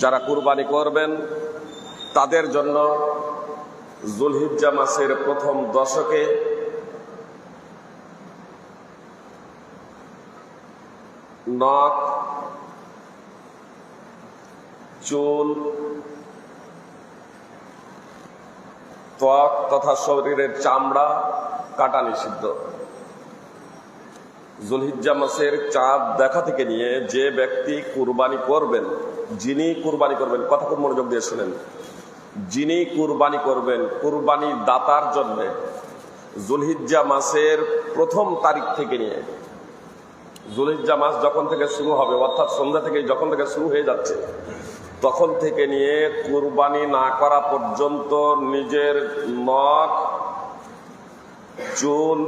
যারা কুরবানি করবেন তাদের জন্য যুলহিজ্জা মাসের প্রথম দশকে নখ, চুল, ত্বক তথা শরীরের চামড়া কাটা নিষিদ্ধ। যুলহিজ্জা মাসের চাঁদ দেখা থেকে নিয়ে যে ব্যক্তি কুরবানি করবেন, যিনি কুরবানি করবেন, কথা খুব মনোযোগ দিয়ে শুনেন, যিনি কুরবানি করবেন, কুরবানি দাতার জন্য যুলহিজ্জা মাসের প্রথম তারিখ থেকে নিয়ে, যুলহিজ্জা মাস যখন থেকে শুরু হবে অর্থাৎ সন্ধ্যা থেকে যখন থেকে শুরু হয়ে যাচ্ছে তখন থেকে নিয়ে কুরবানি না করা পর্যন্ত নিজের নখ, চুল,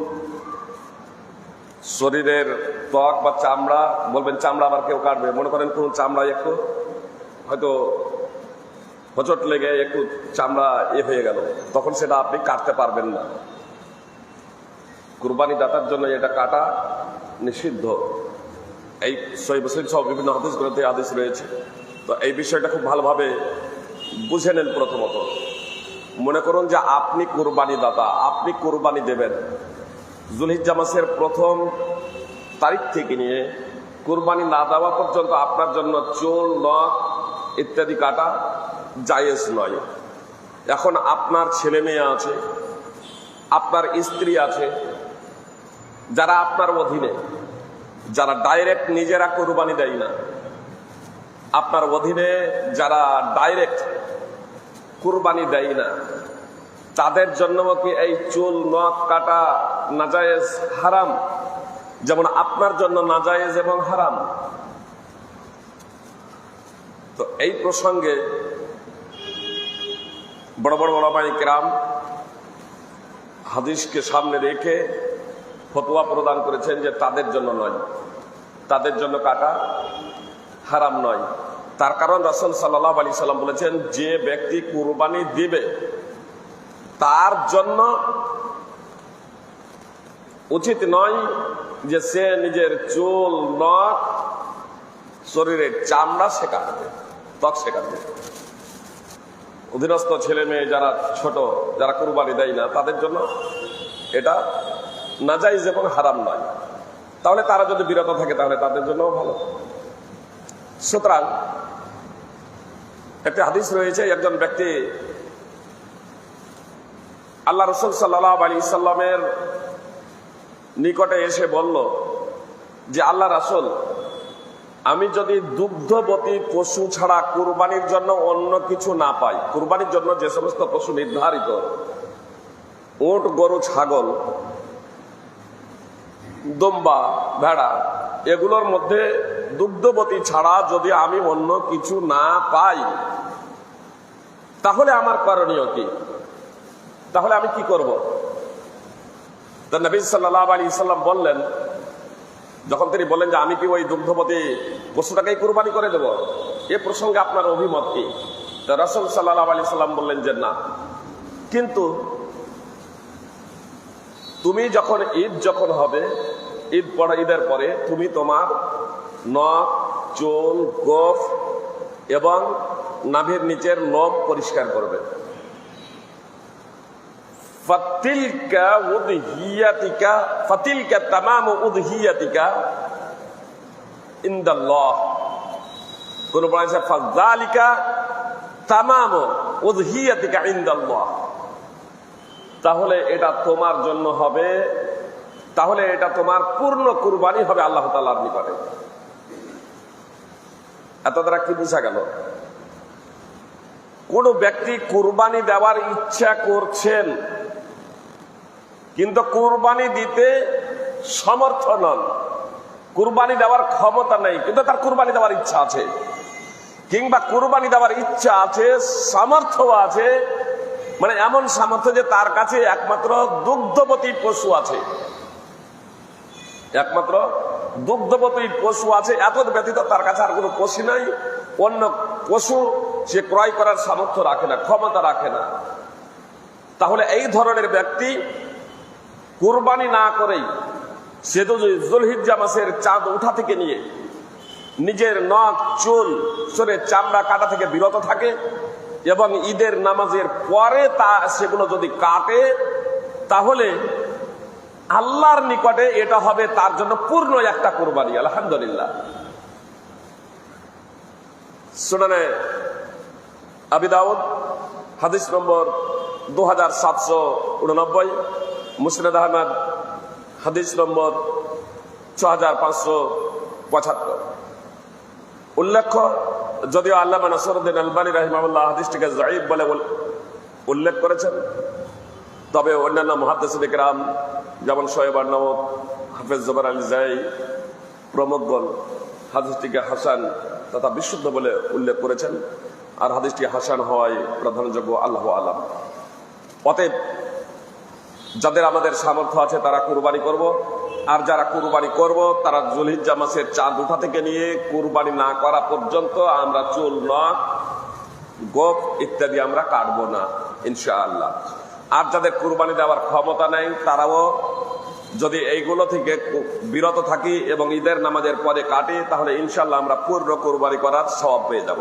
শরীরের ত্বক বা চামড়া, বলবেন চামড়া আবার কেউ কাটবে, মনে করেন কোন চামড়ায় একটু হয়তো হোঁচট লেগে একটু চামড়া হয়ে গেল, তখন সেটা আপনি কাটতে পারবেন না। কুরবানি দাতার জন্য এটা কাটা নিষিদ্ধ। এই সহিহ মুসলিম সহ বিভিন্ন হাদিস গ্রন্থে আদেশ রয়েছে। তো এই বিষয়টা খুব ভালোভাবে বুঝে নেন। প্রথমত মনে করুন যে আপনি কুরবানি দাতা, আপনি কুরবানি দেবেন, যুলহিজ্জা মাসের প্রথম তারিখ থেকে নিয়ে কুরবানি না দেওয়া পর্যন্ত আপনার জন্য চুল, নখ ইত্যাদি কাটা জায়েজ নয়। এখন আপনার ছেলে মেয়ে আছে, আপনার স্ত্রী আছে, যারা আপনার অধীনে, যারা ডাইরেক্ট নিজেরা কুরবানি দেয় না, আপনার অধীনে যারা ডাইরেক্ট কুরবানি দেয় না, তাদের জন্য কি এই চুল, নখ কাটা নাজায়েজ, হারাম? যেমন আপনার জন্য নাজায়েজ এবং হারাম। তো এই প্রসঙ্গে বড় বড় ওলামায়ে কেরাম হাদিসকে সামনে রেখে ফতোয়া প্রদান করেছেন যে তাদের জন্য নয়, তাদের জন্য কাটা হারাম নয়। তার কারণ রাসূল সাল্লাল্লাহু আলাইহি সাল্লাম বলেছেন, যে ব্যক্তি কুরবানি দিবে তার জন্য উচিত নয় যে সে নিজের চুল, নখ, শরীরের চামড়া সে কাটবে, ত্বক সে কাটবে। অধীনস্থ ছেলে মেয়ে যারা ছোট, যারা কুরবানি দেয় না, তাদের জন্য এটা নাজায়েজ এবং হারাম নয়। তাহলে তারা যদি বিরত থাকে তাহলে তাদের জন্য ভালো। সুতরাং একটা হাদিস রয়েছে, একজন ব্যক্তি আল্লাহ রাসূল সাল্লাল্লাহু আলাইহি সাল্লামের নিকটে এসে বলল যে আল্লাহ রাসূল, আমি যদি দুগ্ধবতী পশু ছাড়া কুরবানির জন্য অন্য কিছু না পাই, কুরবানির জন্য যে সমস্ত পশু নির্ধারিত, উট, গরু, ছাগল, দুম্বা, ভেড়া, এগুলোর মধ্যে দুগ্ধবতী ছাড়া যদি আমি অন্য কিছু না পাই তাহলে আমার করণীয় কি? তাহলে আমি কি করব? তো নবী সাল্লাল্লাহু আলাইহি সাল্লাম বললেন, যখন তিনি বললেন যে আমি কি ওই দুগ্ধবতী পশুটাকেই কুরবানি করে দেব, এ প্রসঙ্গে আপনার অভিমত কি? তো রাসূল সাল্লাল্লাহু আলাইহি সাল্লাম বললেন যে না, কিন্তু তুমি যখন ঈদ যখন হবে, ঈদের পরে তুমি তোমার নখ, চুল, গোফ এবং নাভির নিচের লোম পরিষ্কার করবে। ফাতিলকা তামামু উযহিয়াতিকা ইনদাল্লাহ। কোন বলেছে ফাযালিকা তামামু উযহিয়াতিকা ইনদাল্লাহ। তাহলে এটা তোমার জন্য হবে, তাহলে এটা তোমার পূর্ণ কুরবানি হবে আল্লাহ তাআলার নিকটে। এত দ্বারা কি বোঝা গেল? কোন ব্যক্তি কুরবানি দেওয়ার ইচ্ছা করছেন কিন্তু কুরবানি দিতে সমর্থ নন, কুরবানি দেওয়ার ক্ষমতা নেই কিন্তু তার কুরবানি দেওয়ার ইচ্ছা আছে, কিংবা কুরবানি দেওয়ার ইচ্ছা আছে, সামর্থ্য আছে, মানে এমন সামর্থ্য যে তার কাছে একমাত্র দুগ্ধবতী পশু আছে, একমাত্র দুগ্ধবতী পশু আছে, এত ব্যতীত তার কাছে আর কোনো পশু নাই, অন্য পশু সে ক্রয় করার সামর্থ্য রাখে না, ক্ষমতা রাখে না। তাহলে এই ধরনের ব্যক্তি কুরবানি না করেই সে তো যুলহিজ্জা মাসের চাঁদ উঠা থেকে নিয়ে নিজের নখ চুল শরীরের চামড়া কাটা থেকে বিরত থাকে এবং ঈদের নামাজের পরে সেগুলো যদি কাটে, তাহলে আল্লাহর নিকটে এটা হবে তার জন্য পূর্ণ একটা কুরবানি। আলহামদুলিল্লাহ। সুনানে আবি দাউদ হাদিস নম্বর 2789, মুসনাদ আহমদ হাদিস নম্বর 6575। উল্লেখ্য, যদিও আল্লামা নাসিরউদ্দিন আলবানী রাহিমাহুল্লাহ হাদিসটিকে যায়ীফ বলে উল্লেখ করেছেন, তবে অন্যান্য মুহাদ্দিসিন কিরাম যেমন শোয়েব আন-নাওয়াত, হাফেজ জুবাইর আলী জাই প্রমুখগণ হাদিসটিকে হাসান তথা বিশুদ্ধ বলে উল্লেখ করেছেন। আর হাদিসটি হাসান হওয়ায় প্রাধান্যযোগ্য, আল্লাহু আলাম। অতএব যাদের আমাদের সামর্থ্য আছে তারা কুরবানি করব, আর যারা কুরবানি করব তারা যুলহিজ্জা মাসের চাঁদ ওঠা থেকে নিয়ে কুরবানি না করা পর্যন্ত আমরা চুল, নখ, গোঁফ ইত্যাদি আমরা কাটবো না ইনশাআল্লাহ। আর যাদের কুরবানি দেওয়ার ক্ষমতা নেই তারাও যদি এইগুলো থেকে বিরত থাকি এবং ঈদের নামাজের পরে কাটি, তাহলে ইনশাআল্লাহ আমরা পূর্ণ কুরবানি করার সওয়াব পেয়ে যাব।